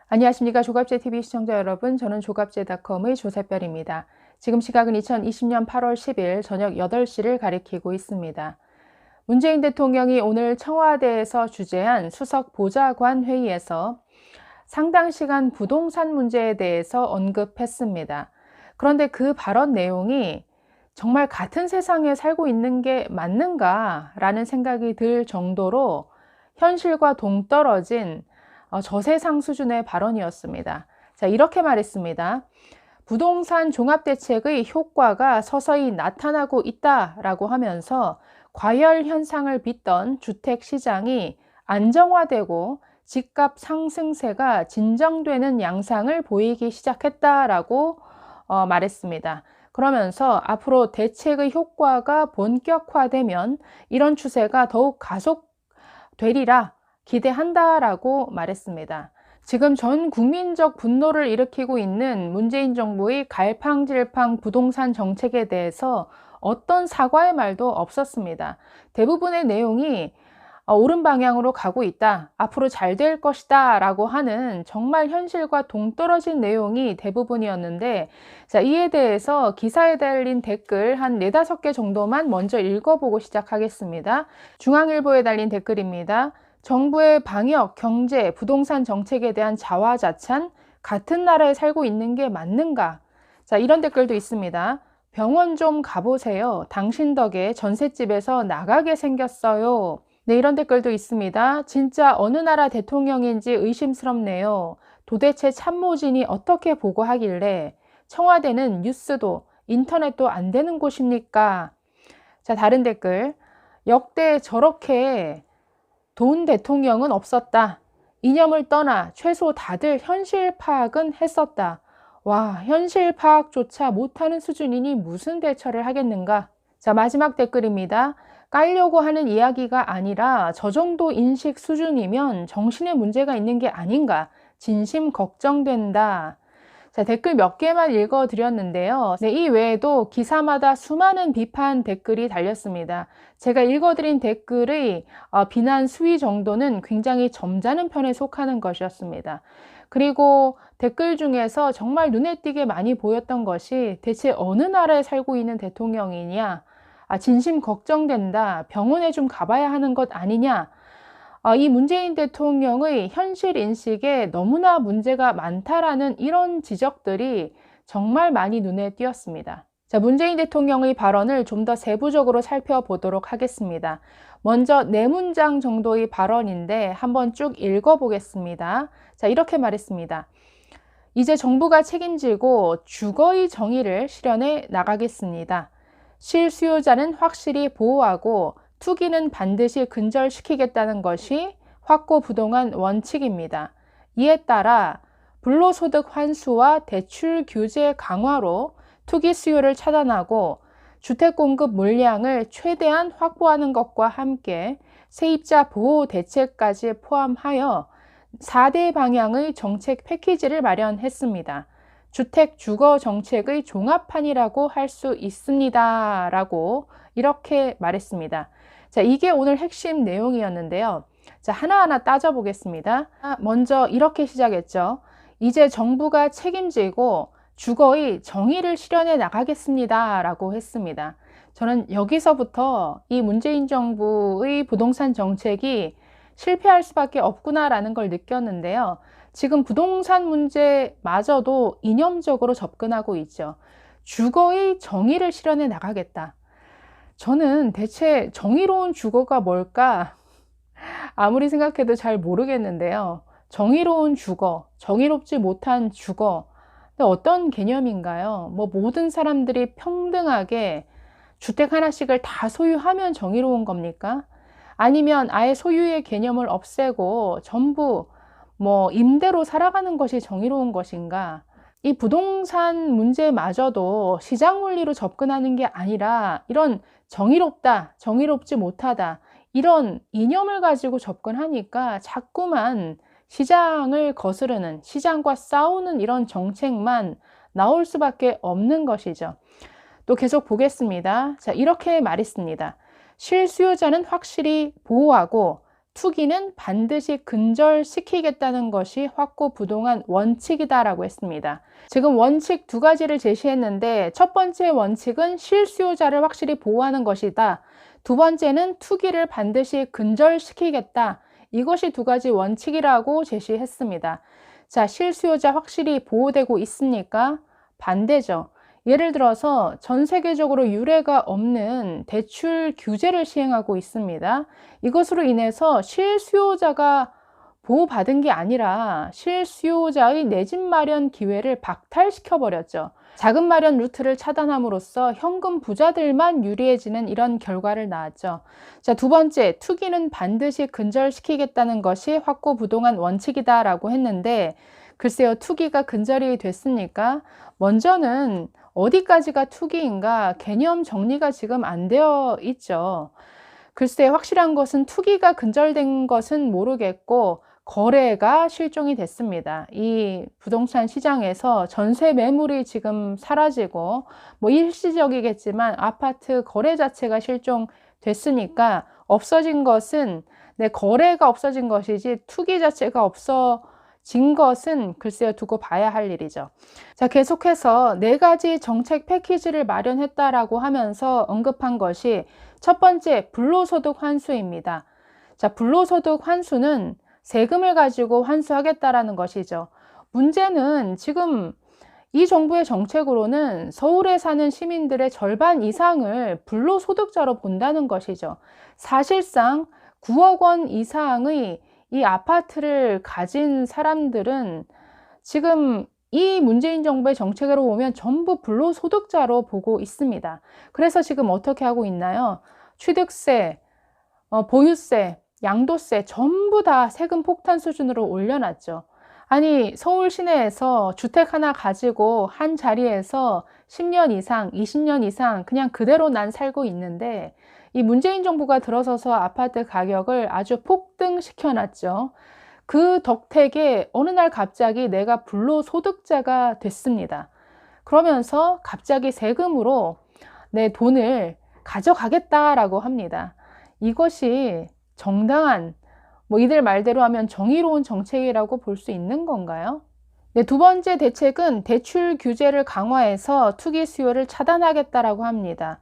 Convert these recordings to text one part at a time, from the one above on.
안녕하십니까. 조갑제TV 시청자 여러분. 저는 조갑제닷컴의 조세별입니다. 지금 시각은 2020년 8월 10일 저녁 8시를 가리키고 있습니다. 문재인 대통령이 오늘 청와대에서 주재한 수석 보좌관 회의에서 상당 시간 부동산 문제에 대해서 언급했습니다. 그런데 그 발언 내용이 정말 같은 세상에 살고 있는 게 맞는가라는 생각이 들 정도로 현실과 동떨어진 저세상 수준의 발언이었습니다. 자, 이렇게 말했습니다. 부동산 종합대책의 효과가 서서히 나타나고 있다라고 하면서 과열 현상을 빚던 주택 시장이 안정화되고 집값 상승세가 진정되는 양상을 보이기 시작했다라고 말했습니다. 그러면서 앞으로 대책의 효과가 본격화되면 이런 추세가 더욱 가속되리라 기대한다라고 말했습니다. 지금 전 국민적 분노를 일으키고 있는 문재인 정부의 갈팡질팡 부동산 정책에 대해서 어떤 사과의 말도 없었습니다. 대부분의 내용이 옳은 방향으로 가고 있다, 앞으로 잘 될 것이다 라고 하는 정말 현실과 동떨어진 내용이 대부분이었는데, 자, 이에 대해서 기사에 달린 댓글 한 4, 5개 정도만 먼저 읽어보고 시작하겠습니다. 중앙일보에 달린 댓글입니다. 정부의 방역, 경제, 부동산 정책에 대한 자화자찬, 같은 나라에 살고 있는 게 맞는가? 자, 이런 댓글도 있습니다. 병원 좀 가보세요. 당신 덕에 전셋집에서 나가게 생겼어요. 네, 이런 댓글도 있습니다. 진짜 어느 나라 대통령인지 의심스럽네요. 도대체 참모진이 어떻게 보고하길래 청와대는 뉴스도 인터넷도 안 되는 곳입니까? 자, 다른 댓글. 역대 저렇게 돈 대통령은 없었다. 이념을 떠나 최소 다들 현실 파악은 했었다. 와, 현실 파악조차 못하는 수준이니 무슨 대처를 하겠는가? 자, 마지막 댓글입니다. 깔려고 하는 이야기가 아니라 저 정도 인식 수준이면 정신에 문제가 있는 게 아닌가? 진심 걱정된다. 자, 댓글 몇 개만 읽어드렸는데요. 네, 이 외에도 기사마다 수많은 비판 댓글이 달렸습니다. 제가 읽어드린 댓글의 비난 수위 정도는 굉장히 점잖은 편에 속하는 것이었습니다. 그리고 댓글 중에서 정말 눈에 띄게 많이 보였던 것이 대체 어느 나라에 살고 있는 대통령이냐? 진심 걱정된다. 병원에 좀 가봐야 하는 것 아니냐? 이 문재인 대통령의 현실 인식에 너무나 문제가 많다라는 이런 지적들이 정말 많이 눈에 띄었습니다. 자, 문재인 대통령의 발언을 좀 더 세부적으로 살펴보도록 하겠습니다. 먼저 4문장 정도의 발언인데 한번 쭉 읽어보겠습니다. 자, 이렇게 말했습니다. 이제 정부가 책임지고 주거의 정의를 실현해 나가겠습니다. 실수요자는 확실히 보호하고 투기는 반드시 근절시키겠다는 것이 확고부동한 원칙입니다. 이에 따라 불로소득 환수와 대출 규제 강화로 투기 수요를 차단하고 주택 공급 물량을 최대한 확보하는 것과 함께 세입자 보호 대책까지 포함하여 4대 방향의 정책 패키지를 마련했습니다. 주택 주거 정책의 종합판이라고 할 수 있습니다. 라고 이렇게 말했습니다. 자, 이게 오늘 핵심 내용이었는데요. 자, 하나하나 따져보겠습니다. 먼저 이렇게 시작했죠. 이제 정부가 책임지고 주거의 정의를 실현해 나가겠습니다. 라고 했습니다. 저는 여기서부터 이 문재인 정부의 부동산 정책이 실패할 수밖에 없구나라는 걸 느꼈는데요. 지금 부동산 문제마저도 이념적으로 접근하고 있죠. 주거의 정의를 실현해 나가겠다. 저는 대체 정의로운 주거가 뭘까? 아무리 생각해도 잘 모르겠는데요. 정의로운 주거, 정의롭지 못한 주거. 근데 어떤 개념인가요? 뭐 모든 사람들이 평등하게 주택 하나씩을 다 소유하면 정의로운 겁니까? 아니면 아예 소유의 개념을 없애고 전부 뭐 임대로 살아가는 것이 정의로운 것인가? 이 부동산 문제마저도 시장 원리로 접근하는 게 아니라 이런 정의롭다, 정의롭지 못하다 이런 이념을 가지고 접근하니까 자꾸만 시장을 거스르는, 시장과 싸우는 이런 정책만 나올 수밖에 없는 것이죠. 또 계속 보겠습니다. 자, 이렇게 말했습니다. 실수요자는 확실히 보호하고 투기는 반드시 근절시키겠다는 것이 확고부동한 원칙이다라고 했습니다. 지금 원칙 두 가지를 제시했는데 첫 번째 원칙은 실수요자를 확실히 보호하는 것이다. 두 번째는 투기를 반드시 근절시키겠다. 이것이 두 가지 원칙이라고 제시했습니다. 자, 실수요자 확실히 보호되고 있습니까? 반대죠. 예를 들어서 전 세계적으로 유례가 없는 대출 규제를 시행하고 있습니다. 이것으로 인해서 실수요자가 보호받은 게 아니라 실수요자의 내 집 마련 기회를 박탈시켜 버렸죠. 자금 마련 루트를 차단함으로써 현금 부자들만 유리해지는 이런 결과를 낳았죠. 자, 두 번째, 투기는 반드시 근절시키겠다는 것이 확고부동한 원칙이다라고 했는데 글쎄요, 투기가 근절이 됐습니까? 먼저는 어디까지가 투기인가 개념 정리가 지금 안 되어 있죠. 글쎄, 확실한 것은 투기가 근절된 것은 모르겠고 거래가 실종이 됐습니다. 이 부동산 시장에서 전세 매물이 지금 사라지고 뭐 일시적이겠지만 아파트 거래 자체가 실종됐으니까 없어진 것은 거래가 없어진 것이지 투기 자체가 없어진 것은 글쎄요, 두고 봐야 할 일이죠. 자, 계속해서 네 가지 정책 패키지를 마련했다라고 하면서 언급한 것이 첫 번째, 불로소득 환수입니다. 자, 불로소득 환수는 세금을 가지고 환수하겠다라는 것이죠. 문제는 지금 이 정부의 정책으로는 서울에 사는 시민들의 절반 이상을 불로소득자로 본다는 것이죠. 사실상 9억 원 이상의 이 아파트를 가진 사람들은 지금 이 문재인 정부의 정책으로 보면 전부 불로소득자로 보고 있습니다. 그래서 지금 어떻게 하고 있나요? 취득세, 보유세, 양도세 전부 다 세금 폭탄 수준으로 올려놨죠. 아니, 서울 시내에서 주택 하나 가지고 한 자리에서 10년 이상, 20년 이상 그냥 그대로 난 살고 있는데 이 문재인 정부가 들어서서 아파트 가격을 아주 폭등시켜놨죠. 그 덕택에 어느 날 갑자기 내가 불로소득자가 됐습니다. 그러면서 갑자기 세금으로 내 돈을 가져가겠다라고 합니다. 이것이 정당한, 이들 말대로 하면 정의로운 정책이라고 볼 수 있는 건가요? 네, 두 번째 대책은 대출 규제를 강화해서 투기 수요를 차단하겠다라고 합니다.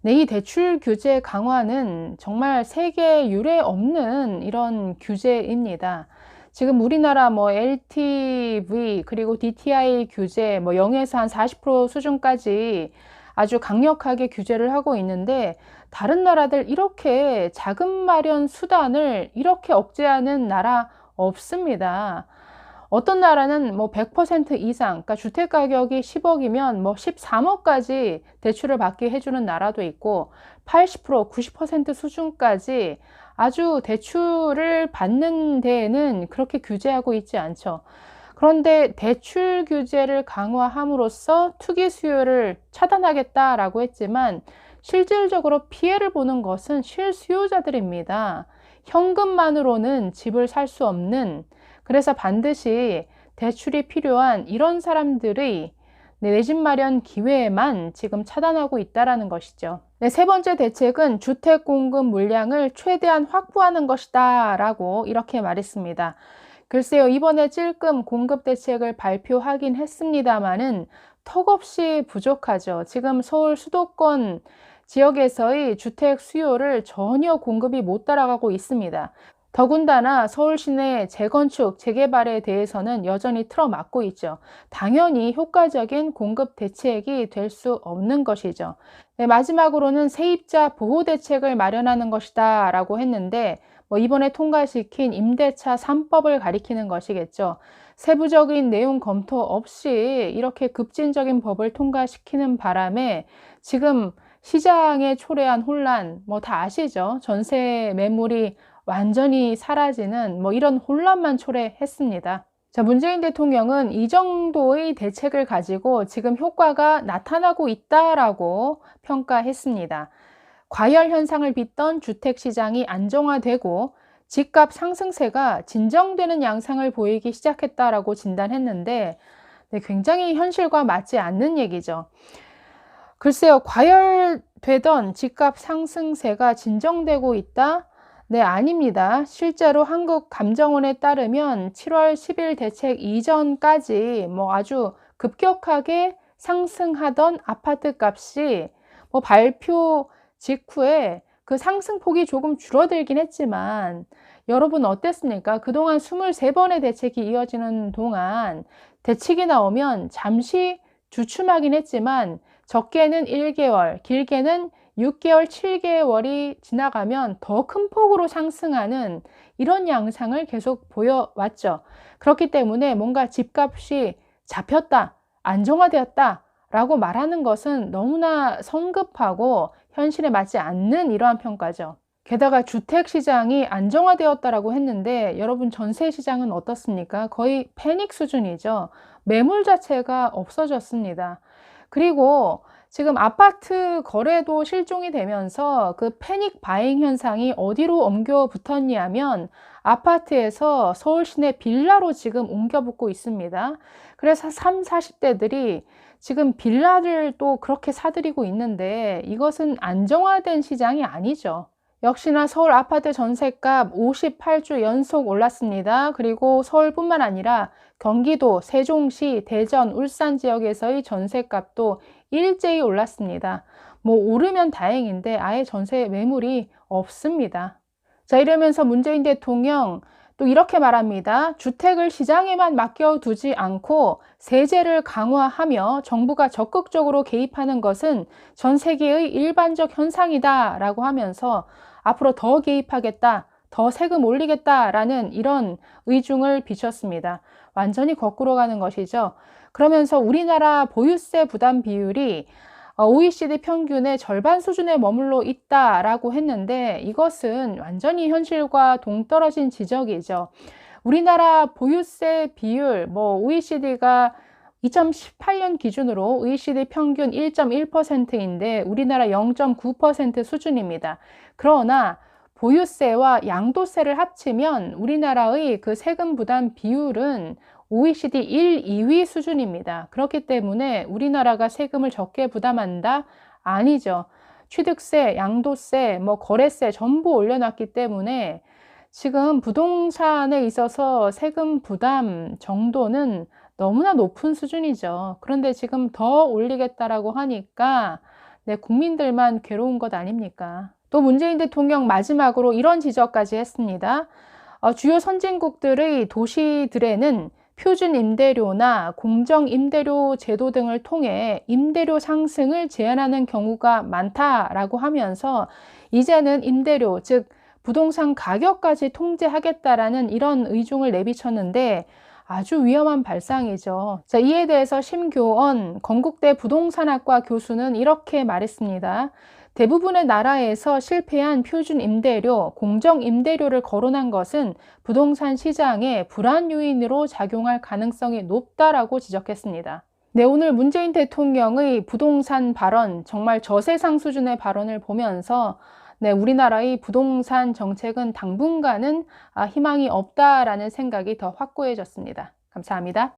네, 이 대출 규제 강화는 정말 세계 유례 없는 이런 규제입니다. 지금 우리나라 LTV 그리고 DTI 규제 0에서 한 40% 수준까지 아주 강력하게 규제를 하고 있는데 다른 나라들 이렇게 자금 마련 수단을 이렇게 억제하는 나라 없습니다. 어떤 나라는 100% 이상, 그러니까 주택 가격이 10억이면 13억까지 대출을 받게 해주는 나라도 있고 80%, 90% 수준까지 아주 대출을 받는 데에는 그렇게 규제하고 있지 않죠. 그런데 대출 규제를 강화함으로써 투기 수요를 차단하겠다라고 했지만 실질적으로 피해를 보는 것은 실수요자들입니다. 현금만으로는 집을 살 수 없는, 그래서 반드시 대출이 필요한 이런 사람들의 내 집 마련 기회에만 지금 차단하고 있다는 것이죠. 네, 세 번째 대책은 주택 공급 물량을 최대한 확보하는 것이다 라고 이렇게 말했습니다. 글쎄요, 이번에 찔끔 공급 대책을 발표하긴 했습니다마는 턱없이 부족하죠. 지금 서울 수도권 지역에서의 주택 수요를 전혀 공급이 못 따라가고 있습니다. 더군다나 서울 시내 재건축, 재개발에 대해서는 여전히 틀어막고 있죠. 당연히 효과적인 공급 대책이 될 수 없는 것이죠. 네, 마지막으로는 세입자 보호 대책을 마련하는 것이다 라고 했는데 이번에 통과시킨 임대차 3법을 가리키는 것이겠죠. 세부적인 내용 검토 없이 이렇게 급진적인 법을 통과시키는 바람에 지금 시장에 초래한 혼란, 다 아시죠? 전세 매물이 완전히 사라지는 이런 혼란만 초래했습니다. 자, 문재인 대통령은 이 정도의 대책을 가지고 지금 효과가 나타나고 있다라고 평가했습니다. 과열 현상을 빚던 주택시장이 안정화되고 집값 상승세가 진정되는 양상을 보이기 시작했다라고 진단했는데 굉장히 현실과 맞지 않는 얘기죠. 글쎄요, 과열되던 집값 상승세가 진정되고 있다? 네, 아닙니다. 실제로 한국감정원에 따르면 7월 10일 대책 이전까지 아주 급격하게 상승하던 아파트 값이 발표 직후에 그 상승폭이 조금 줄어들긴 했지만, 여러분 어땠습니까? 그동안 23번의 대책이 이어지는 동안 대책이 나오면 잠시 주춤하긴 했지만, 적게는 1개월, 길게는 6개월, 7개월이 지나가면 더 큰 폭으로 상승하는 이런 양상을 계속 보여왔죠. 그렇기 때문에 뭔가 집값이 잡혔다, 안정화되었다 라고 말하는 것은 너무나 성급하고 현실에 맞지 않는 이러한 평가죠. 게다가 주택시장이 안정화되었다라고 했는데, 여러분 전세시장은 어떻습니까? 거의 패닉 수준이죠. 매물 자체가 없어졌습니다. 그리고 지금 아파트 거래도 실종이 되면서 그 패닉 바잉 현상이 어디로 옮겨 붙었냐면, 아파트에서 서울 시내 빌라로 지금 옮겨 붙고 있습니다. 그래서 30, 40대들이 지금 빌라를 또 그렇게 사들이고 있는데, 이것은 안정화된 시장이 아니죠. 역시나 서울 아파트 전셋값 58주 연속 올랐습니다. 그리고 서울뿐만 아니라 경기도, 세종시, 대전, 울산 지역에서의 전셋값도 일제히 올랐습니다. 오르면 다행인데 아예 전세 매물이 없습니다. 자, 이러면서 문재인 대통령 또 이렇게 말합니다. 주택을 시장에만 맡겨두지 않고 세제를 강화하며 정부가 적극적으로 개입하는 것은 전 세계의 일반적 현상이다 라고 하면서 앞으로 더 개입하겠다, 더 세금 올리겠다라는 이런 의중을 비췄습니다. 완전히 거꾸로 가는 것이죠. 그러면서 우리나라 보유세 부담 비율이 OECD 평균의 절반 수준에 머물러 있다라고 했는데, 이것은 완전히 현실과 동떨어진 지적이죠. 우리나라 보유세 비율, OECD가 2018년 기준으로 OECD 평균 1.1%인데 우리나라 0.9% 수준입니다. 그러나 보유세와 양도세를 합치면 우리나라의 그 세금 부담 비율은 OECD 1, 2위 수준입니다. 그렇기 때문에 우리나라가 세금을 적게 부담한다? 아니죠. 취득세, 양도세, 거래세 전부 올려놨기 때문에 지금 부동산에 있어서 세금 부담 정도는 너무나 높은 수준이죠. 그런데 지금 더 올리겠다라고 하니까 국민들만 괴로운 것 아닙니까? 또 문재인 대통령 마지막으로 이런 지적까지 했습니다. 주요 선진국들의 도시들에는 표준 임대료나 공정 임대료 제도 등을 통해 임대료 상승을 제한하는 경우가 많다라고 하면서, 이제는 임대료, 즉 부동산 가격까지 통제하겠다라는 이런 의중을 내비쳤는데 아주 위험한 발상이죠. 자, 이에 대해서 심교원 건국대 부동산학과 교수는 이렇게 말했습니다. 대부분의 나라에서 실패한 표준 임대료, 공정 임대료를 거론한 것은 부동산 시장의 불안 요인으로 작용할 가능성이 높다라고 지적했습니다. 네, 오늘 문재인 대통령의 부동산 발언, 정말 저세상 수준의 발언을 보면서 우리나라의 부동산 정책은 당분간은 희망이 없다라는 생각이 더 확고해졌습니다. 감사합니다.